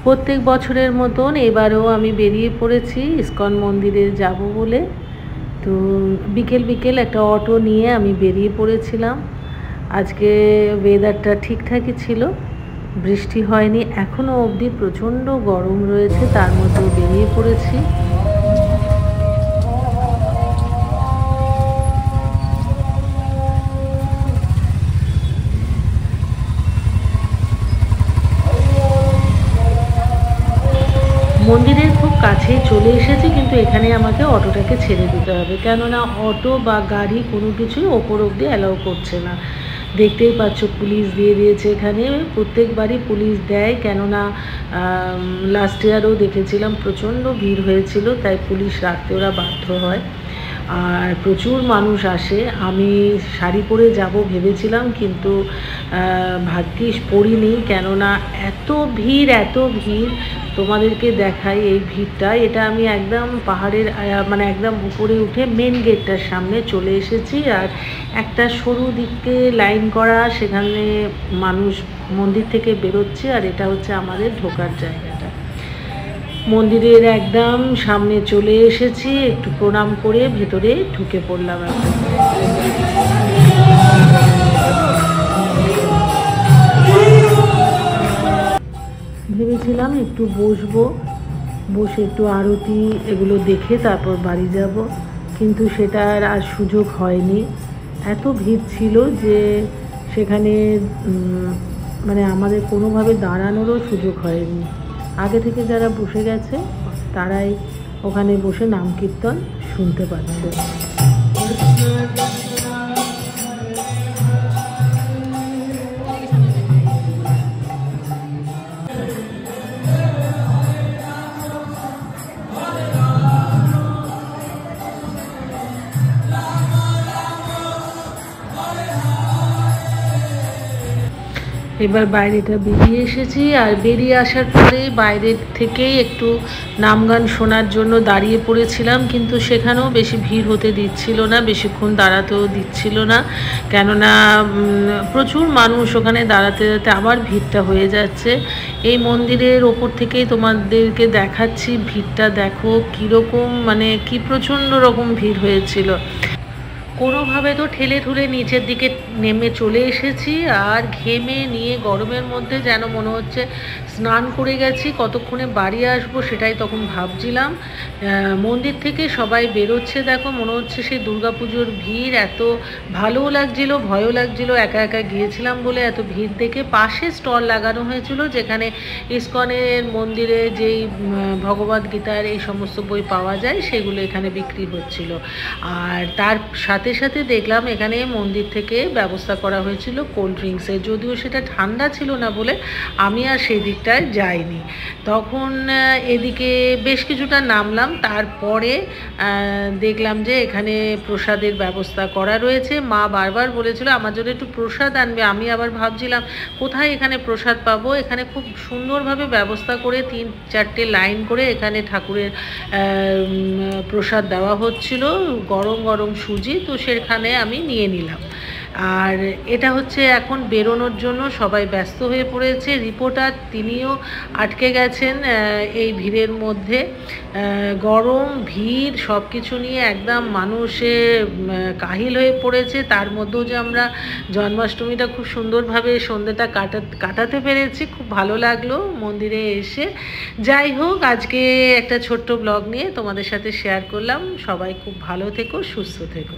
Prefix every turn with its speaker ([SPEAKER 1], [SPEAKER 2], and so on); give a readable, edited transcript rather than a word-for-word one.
[SPEAKER 1] প্রত্যেক বছরের মতন এবারেও আমি বেরিয়ে পড়েছি ইসকন মন্দিরে যাব বলে। তো বিকেল বিকেল একটা অটো নিয়ে আমি বেরিয়ে পড়েছিলাম। আজকে ওয়েদারটা ঠিকঠাকই ছিল, বৃষ্টি হয়নি, এখনও অবধি প্রচণ্ড গরম রয়েছে, তার মধ্যেও বেরিয়ে পড়েছি। মন্দিরের খুব কাছেই চলে এসেছি, কিন্তু এখানে আমাকে অটোটাকে ছেড়ে দিতে হবে, কেননা অটো বা গাড়ি কোনো কিছুই ওপর অবধি অ্যালাউ করছে না। দেখতেই পাচ্ছ পুলিশ দিয়ে দিয়েছে এখানে, প্রত্যেকবারই পুলিশ দেয়, কেননা লাস্ট ইয়ারও দেখেছিলাম প্রচণ্ড ভিড় হয়েছিল, তাই পুলিশ রাখতে ওরা বাধ্য হয়। আর প্রচুর মানুষ আসে। আমি শাড়ি পরে যাব ভেবেছিলাম, কিন্তু ভাগ্যিস পরিনি, কেননা এত ভিড়। তোমাদেরকে দেখাই এই ভিড়টা। এটা আমি একদম পাহাড়ের মানে একদম উপরে উঠে মেন গেটটার সামনে চলে এসেছি। আর একটা সরু দিকে লাইন করা, সেখানে মানুষ মন্দির থেকে বেরোচ্ছে, আর এটা হচ্ছে আমাদের ঢোকার জায়গাটা। মন্দিরের একদম সামনে চলে এসেছি, একটু প্রণাম করে ভেতরে ঢুকে পড়লাম। ভেবেছিলাম একটু বসে একটু আরতি এগুলো দেখে তারপর বাড়ি যাব, কিন্তু সেটা আর সুযোগ হয়নি। এত ভিড় ছিল যে সেখানে মানে আমাদের কোনোভাবে দাঁড়ানোরও সুযোগ হয়নি। আগে থেকে যারা বসে গেছে তারাই ওখানে বসে নাম কীর্তন শুনতে পাচ্ছে। এবার বাইরেটা বেরিয়ে এসেছি, আর বেরিয়ে আসার পরে বাইরের থেকেই একটু নাম গান শোনার জন্য দাঁড়িয়ে পড়েছিলাম, কিন্তু সেখানেও বেশি ভিড় হতে দিচ্ছিল না, বেশিক্ষণ দাঁড়াতেও দিচ্ছিল না, কেননা প্রচুর মানুষ ওখানে দাঁড়াতে আবার ভিড়টা হয়ে যাচ্ছে। এই মন্দিরের ওপর থেকেই তোমাদেরকে দেখাচ্ছি, ভিড়টা দেখো কীরকম, মানে কি প্রচণ্ড রকম ভিড় হয়েছিল। কোনোভাবে তো ঠেলে ঠুলে নিচের দিকে নেমে চলে এসেছি, আর ঘেমে নিয়ে গরমের মধ্যে যেন মনে হচ্ছে স্নান করে গেছি, কতক্ষণে বাড়ি আসবো সেটাই তখন ভাবছিলাম। মন্দির থেকে সবাই বেরোচ্ছে, দেখো মনে হচ্ছে সেই দুর্গাপুজোর ভিড়। এত ভালোও লাগছিল, ভয়ও লাগছিল, একা একা গিয়েছিলাম বলে এত ভিড় দেখে। পাশে স্টল লাগানো হয়েছিল, যেখানে ইসকনের মন্দিরে যেই ভগবদ গীতার এই সমস্ত বই পাওয়া যায় সেগুলো এখানে বিক্রি হচ্ছিল। আর তার সাথে সাথে দেখলাম এখানে মন্দির থেকে ব্যবস্থা করা হয়েছিল কোল্ড ড্রিঙ্কসের, যদিও সেটা ঠান্ডা ছিল না বলে আমি আর সেই দিকটায় যাইনি। তখন এদিকে বেশ কিছুটা নামলাম, তারপরে দেখলাম যে এখানে প্রসাদের ব্যবস্থা করা রয়েছে। মা বারবার বলেছিল আমার জন্য একটু প্রসাদ আনবে, আমি আবার ভাবছিলাম কোথায় এখানে প্রসাদ পাবো। এখানে খুব সুন্দরভাবে ব্যবস্থা করে 3-4টে লাইন করে এখানে ঠাকুরের প্রসাদ দেওয়া হচ্ছিল, গরম গরম সুজি, তো সেখানে আমি নিয়ে নিলাম। আর এটা হচ্ছে এখন বেরোনোর জন্য সবাই ব্যস্ত হয়ে পড়েছে। রিপোর্টার তিনিও আটকে গেছেন এই ভিড়ের মধ্যে। গরম, ভিড় সব কিছু নিয়ে একদম মানুষে কাহিল হয়ে পড়েছে। তার মধ্যেও যে আমরা জন্মাষ্টমীটা খুব সুন্দরভাবে সন্ধ্যেটা কাটাতে পেরেছি, খুব ভালো লাগলো মন্দিরে এসে। যাই হোক, আজকে একটা ছোট্ট ব্লগ নিয়ে তোমাদের সাথে শেয়ার করলাম। সবাই খুব ভালো থেকো, সুস্থ থেকো।